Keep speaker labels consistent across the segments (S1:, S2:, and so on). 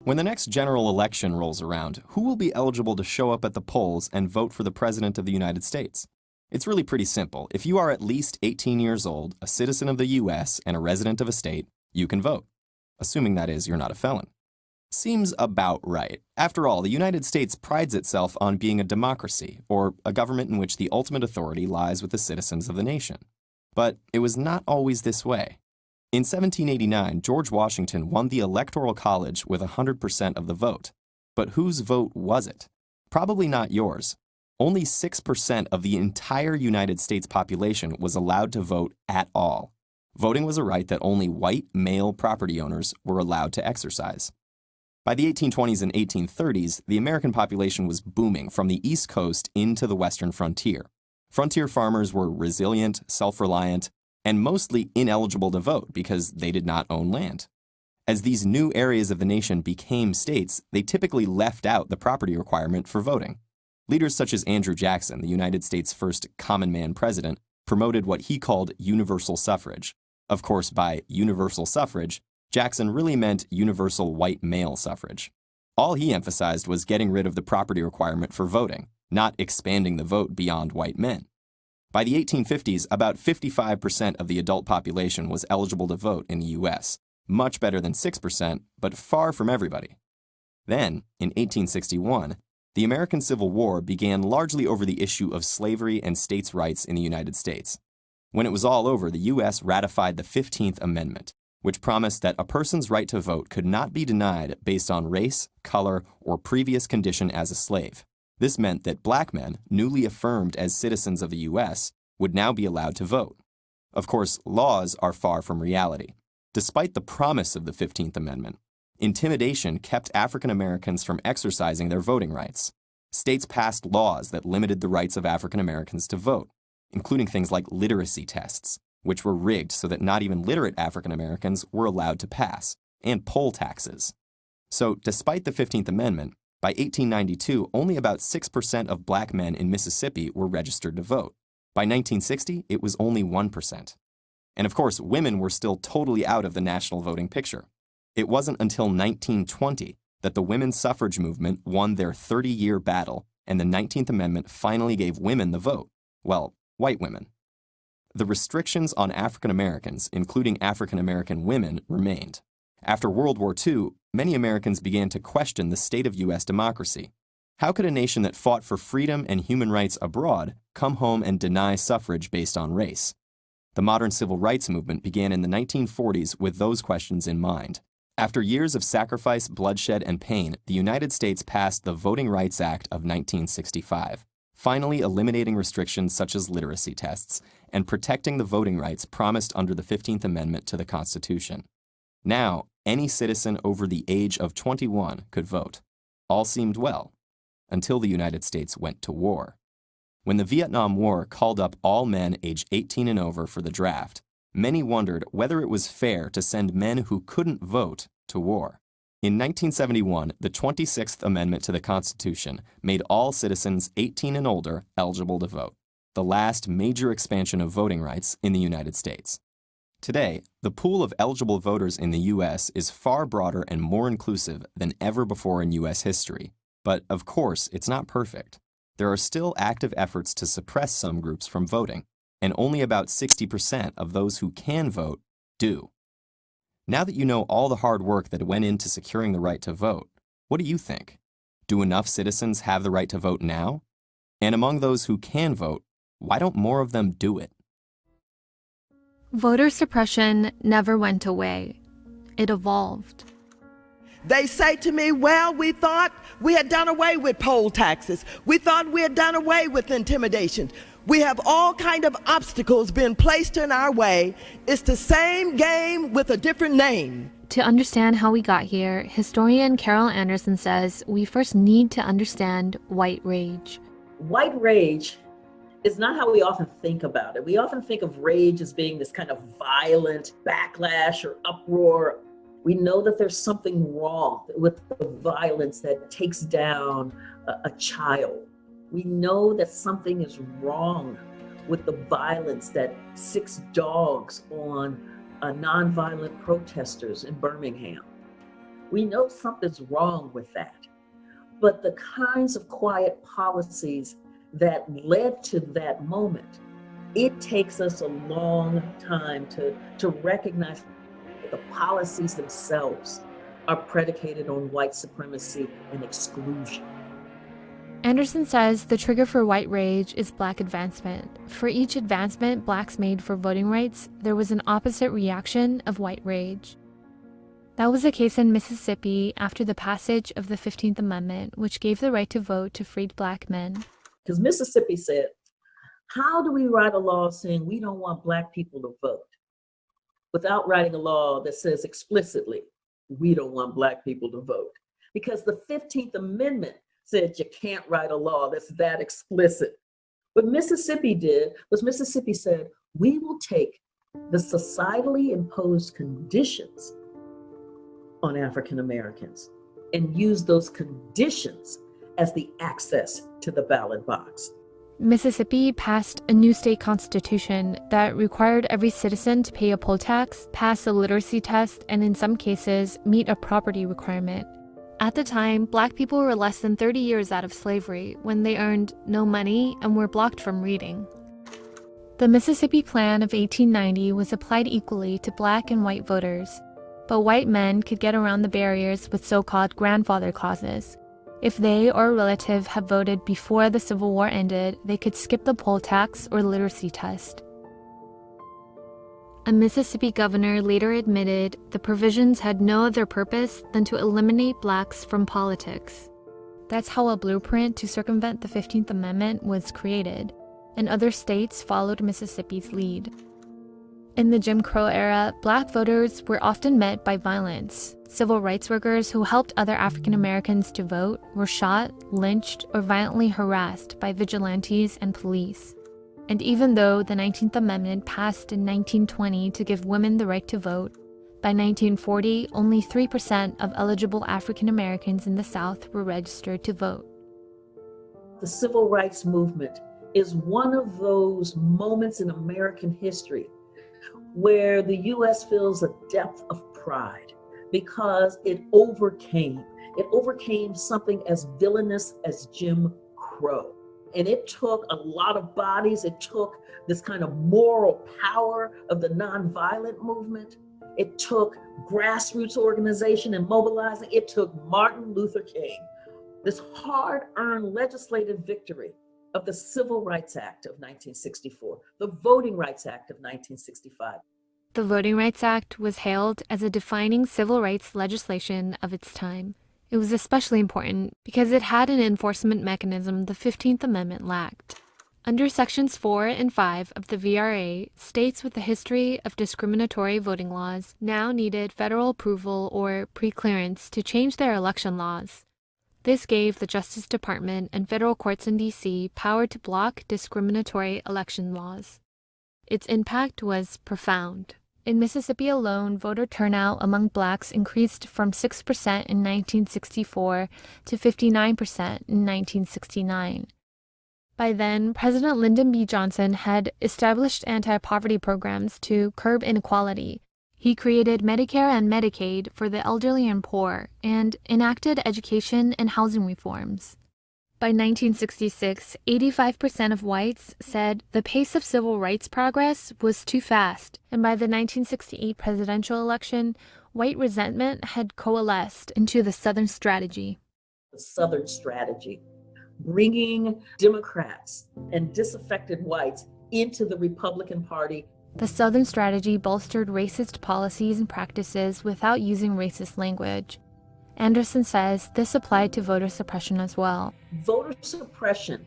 S1: When the next general election rolls around, who will be eligible to show up at the polls and vote for the President of the United States? It's really pretty simple. If you are at least 18 years old, a citizen of the U.S., and a resident of a state, you can vote. Assuming that is, you're not a felon. Seems about right. After all, the United States prides itself on being a democracy, or a government in which the ultimate authority lies with the citizens of the nation. But it was not always this way. In 1789, George Washington won the Electoral College with 100% of the vote. But whose vote was it? Probably not yours. Only 6% of the entire United States population was allowed to vote at all. Voting was a right that only white male property owners were allowed to exercise. By the 1820s and 1830s, the American population was booming from the East Coast into the western frontier. Frontier farmers were resilient, self-reliant, and mostly ineligible to vote because they did not own land. As these new areas of the nation became states, they typically left out the property requirement for voting. Leaders such as Andrew Jackson, the United States' first common man president, promoted what he called universal suffrage. Of course, by universal suffrage, Jackson really meant universal white male suffrage. All he emphasized was getting rid of the property requirement for voting, not expanding the vote beyond white men. By the 1850s, about 55% of the adult population was eligible to vote in the U.S., much better than 6%, but far from everybody. Then, in 1861, the American Civil War began largely over the issue of slavery and states' rights in the United States. When it was all over, the U.S. ratified the 15th Amendment, which promised that a person's right to vote could not be denied based on race, color, or previous condition as a slave. This meant that black men, newly affirmed as citizens of the U.S., would now be allowed to vote. Of course, laws are far from reality. Despite the promise of the 15th Amendment, intimidation kept African Americans from exercising their voting rights. States passed laws that limited the rights of African Americans to vote, including things like literacy tests, which were rigged so that not even literate African Americans were allowed to pass, and poll taxes. So, despite the 15th Amendment, by 1892, only about 6% of black men in Mississippi were registered to vote. By 1960, it was only 1%. And of course, women were still totally out of the national voting picture. It wasn't until 1920 that the women's suffrage movement won their 30-year battle, and the 19th Amendment finally gave women the vote. Well, white women. The restrictions on African Americans, including African American women, remained. After World War II, many Americans began to question the state of U.S. democracy. How could a nation that fought for freedom and human rights abroad come home and deny suffrage based on race? The modern civil rights movement began in the 1940s with those questions in mind. After years of sacrifice, bloodshed, and pain, the United States passed the Voting Rights Act of 1965, finally eliminating restrictions such as literacy tests and protecting the voting rights promised under the 15th Amendment to the Constitution. Now, any citizen over the age of 21 could vote. All seemed well, until the United States went to war. When the Vietnam War called up all men aged 18 and over for the draft, many wondered whether it was fair to send men who couldn't vote to war. In 1971, the 26th Amendment to the Constitution made all citizens 18 and older eligible to vote, the last major expansion of voting rights in the United States. Today, the pool of eligible voters in the U.S. is far broader and more inclusive than ever before in U.S. history. But, of course, it's not perfect. There are still active efforts to suppress some groups from voting, and only about 60% of those who can vote do. Now that you know all the hard work that went into securing the right to vote, what do you think? Do enough citizens have the right to vote now? And among those who can vote, why don't more of them do it?
S2: Voter suppression never went away. It evolved.
S3: They say to me, well, we thought we had done away with poll taxes. We thought we had done away with intimidation. We have all kind of obstacles being placed in our way. It's the same game with a different name.
S2: To understand how we got here, historian Carol Anderson says we first need to understand white rage.
S4: White rage is not how we often think about it. We often think of rage as being this kind of violent backlash or uproar. We know that there's something wrong with the violence that takes down a child. We know that something is wrong with the violence that 6 dogs on nonviolent protesters in Birmingham. We know something's wrong with that. But the kinds of quiet policies that led to that moment, it takes us a long time to recognize that the policies themselves are predicated on white supremacy and exclusion.
S2: Anderson says the trigger for white rage is Black advancement. For each advancement Blacks made for voting rights, there was an opposite reaction of white rage. That was the case in Mississippi after the passage of the 15th Amendment, which gave the right to vote to freed Black men.
S4: Because Mississippi said, how do we write a law saying we don't want Black people to vote without writing a law that says explicitly we don't want Black people to vote? Because the 15th Amendment said you can't write a law that's that explicit. What Mississippi did was Mississippi said, we will take the societally imposed conditions on African Americans and use those conditions as the access to the ballot box.
S2: Mississippi passed a new state constitution that required every citizen to pay a poll tax, pass a literacy test, and in some cases, meet a property requirement. At the time, Black people were less than 30 years out of slavery when they earned no money and were blocked from reading. The Mississippi Plan of 1890 was applied equally to Black and white voters, but white men could get around the barriers with so-called grandfather clauses. If they or a relative had voted before the Civil War ended, they could skip the poll tax or literacy test. A Mississippi governor later admitted the provisions had no other purpose than to eliminate Blacks from politics. That's how a blueprint to circumvent the 15th Amendment was created, and other states followed Mississippi's lead. In the Jim Crow era, Black voters were often met by violence. Civil rights workers who helped other African Americans to vote were shot, lynched, or violently harassed by vigilantes and police. And even though the 19th Amendment passed in 1920 to give women the right to vote, by 1940, only 3% of eligible African Americans in the South were registered to vote.
S4: The civil rights movement is one of those moments in American history where the U.S. feels a depth of pride because it overcame something as villainous as Jim Crow. And it took a lot of bodies. It took this kind of moral power of the nonviolent movement. It took grassroots organization and mobilizing. It took Martin Luther King, this hard-earned legislative victory of the Civil Rights Act of 1964, the Voting Rights Act of 1965.
S2: The Voting Rights Act was hailed as a defining civil rights legislation of its time. It was especially important because it had an enforcement mechanism the 15th Amendment lacked. Under Sections 4 and 5 of the VRA, states with a history of discriminatory voting laws now needed federal approval or pre-clearance to change their election laws. This gave the Justice Department and federal courts in D.C. power to block discriminatory election laws. Its impact was profound. In Mississippi alone, voter turnout among Blacks increased from 6% in 1964 to 59% in 1969. By then, President Lyndon B. Johnson had established anti-poverty programs to curb inequality. He created Medicare and Medicaid for the elderly and poor, and enacted education and housing reforms. By 1966, 85% of whites said the pace of civil rights progress was too fast, and by the 1968 presidential election, white resentment had coalesced into the Southern Strategy.
S4: The Southern Strategy, bringing Democrats and disaffected whites into the Republican Party.
S2: The Southern Strategy bolstered racist policies and practices without using racist language. Anderson says this applied to voter suppression as well.
S4: Voter suppression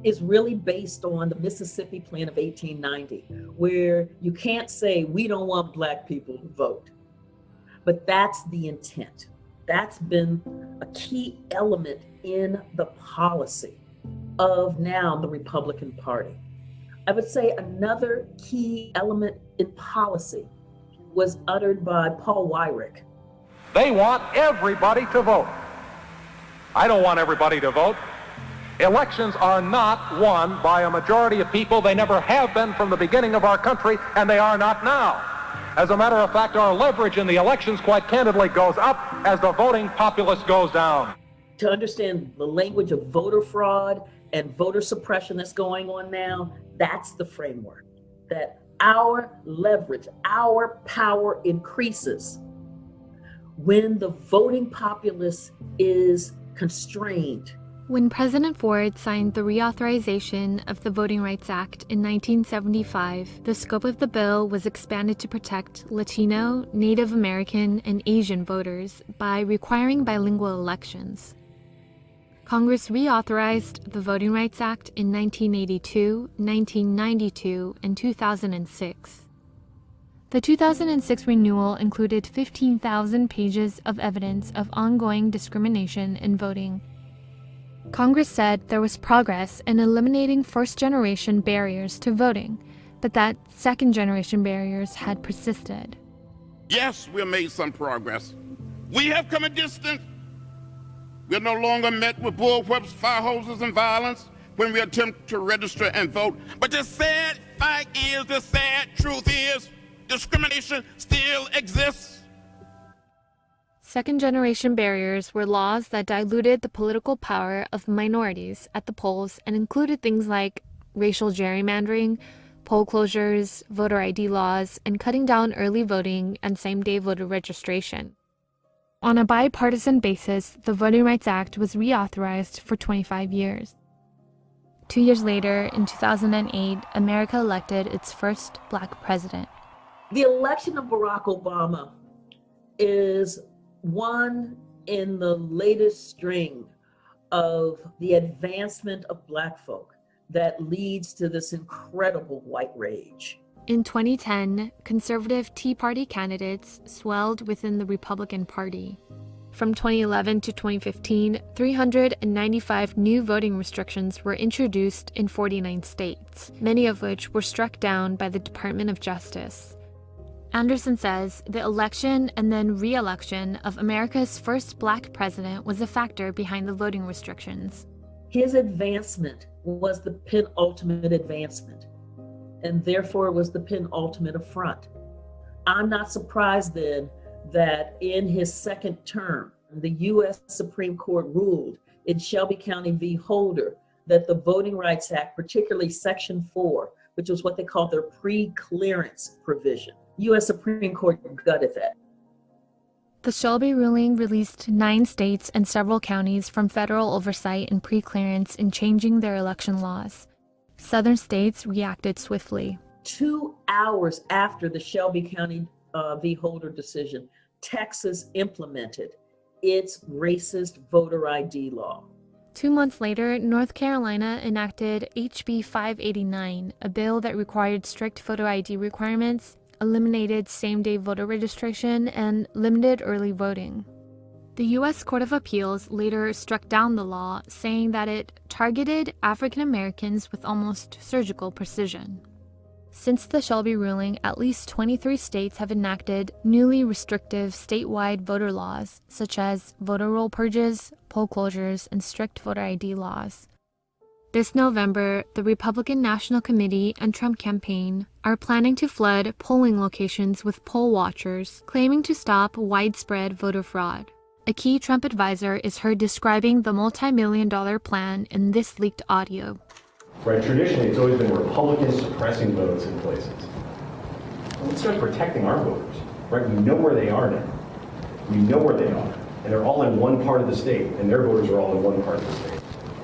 S4: is really based on the Mississippi Plan of 1890, where you can't say we don't want Black people to vote. But that's the intent. That's been a key element in the policy of now the Republican Party. I would say another key element in policy was uttered by Paul Weyrich.
S5: They want everybody to vote. I don't want everybody to vote. Elections are not won by a majority of people. They never have been from the beginning of our country, and they are not now. As a matter of fact, our leverage in the elections, quite candidly, goes up as the voting populace goes down.
S4: To understand the language of voter fraud and voter suppression that's going on now, that's the framework. That our leverage, our power increases when the voting populace is constrained.
S2: When President Ford signed the reauthorization of the Voting Rights Act in 1975, the scope of the bill was expanded to protect Latino, Native American, and Asian voters by requiring bilingual elections. Congress reauthorized the Voting Rights Act in 1982, 1992, and 2006. The 2006 renewal included 15,000 pages of evidence of ongoing discrimination in voting. Congress said there was progress in eliminating first-generation barriers to voting, but that second-generation barriers had persisted.
S6: Yes, we have made some progress. We have come a distance. We are no longer met with bullwhips, fire hoses, and violence when we attempt to register and vote. But the sad fact is, the sad truth is, discrimination still exists.
S2: Second-generation barriers were laws that diluted the political power of minorities at the polls and included things like racial gerrymandering, poll closures, voter ID laws, and cutting down early voting and same-day voter registration. On a bipartisan basis, the Voting Rights Act was reauthorized for 25 years. 2 years later, in 2008, America elected its first Black president.
S4: The election of Barack Obama is one in the latest string of the advancement of Black folk that leads to this incredible white rage.
S2: In 2010, conservative Tea Party candidates swelled within the Republican Party. From 2011 to 2015, 395 new voting restrictions were introduced in 49 states, many of which were struck down by the Department of Justice. Anderson says the election and then re-election of America's first Black president was a factor behind the voting restrictions.
S4: His advancement was the penultimate advancement, and therefore it was the penultimate affront. I'm not surprised then that in his second term, the U.S. Supreme Court ruled in Shelby County v. Holder that the Voting Rights Act, particularly Section 4, which was what they called their pre-clearance provision, U.S. Supreme Court gutted that.
S2: The Shelby ruling released 9 states and several counties from federal oversight and pre-clearance in changing their election laws. Southern states reacted swiftly.
S4: 2 hours after the Shelby County v. Holder decision, Texas implemented its racist voter ID law.
S2: 2 months later, North Carolina enacted HB 589, a bill that required strict photo ID requirements, eliminated same-day voter registration, and limited early voting. The U.S. Court of Appeals later struck down the law, saying that it targeted African Americans with almost surgical precision. Since the Shelby ruling, at least 23 states have enacted newly restrictive statewide voter laws, such as voter roll purges, poll closures, and strict voter ID laws. This November, the Republican National Committee and Trump campaign are planning to flood polling locations with poll watchers, claiming to stop widespread voter fraud. A key Trump advisor is heard describing the multi-million-dollar plan in this leaked audio.
S7: Right, traditionally, it's always been Republicans suppressing votes in places. Let's start protecting our voters, right? We know where they are now. We know where they are, and they're all in one part of the state, and their voters are all in one part of the state.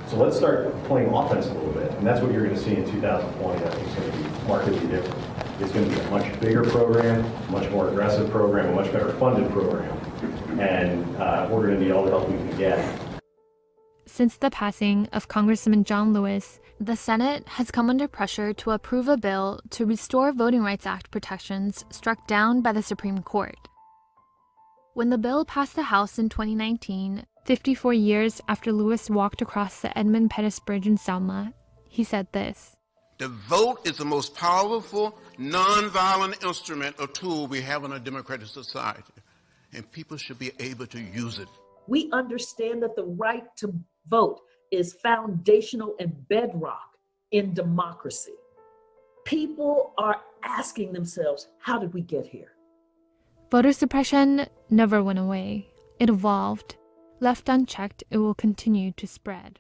S7: So let's start playing offense a little bit, and that's what you're going to see in 2020. I think it's going to be markedly different. It's going to be a much bigger program, much more aggressive program, a much better funded program, and we're going to need all the help we can get.
S2: Since the passing of Congressman John Lewis, the Senate has come under pressure to approve a bill to restore Voting Rights Act protections struck down by the Supreme Court. When the bill passed the House in 2019, 54 years after Lewis walked across the Edmund Pettus Bridge in Selma, he said this:
S6: The vote is the most powerful, nonviolent instrument or tool we have in a democratic society, and people should be able to use it.
S4: We understand that the right to vote is foundational and bedrock in democracy. People are asking themselves, how did we get here?
S2: Voter suppression never went away. It evolved. Left unchecked, it will continue to spread.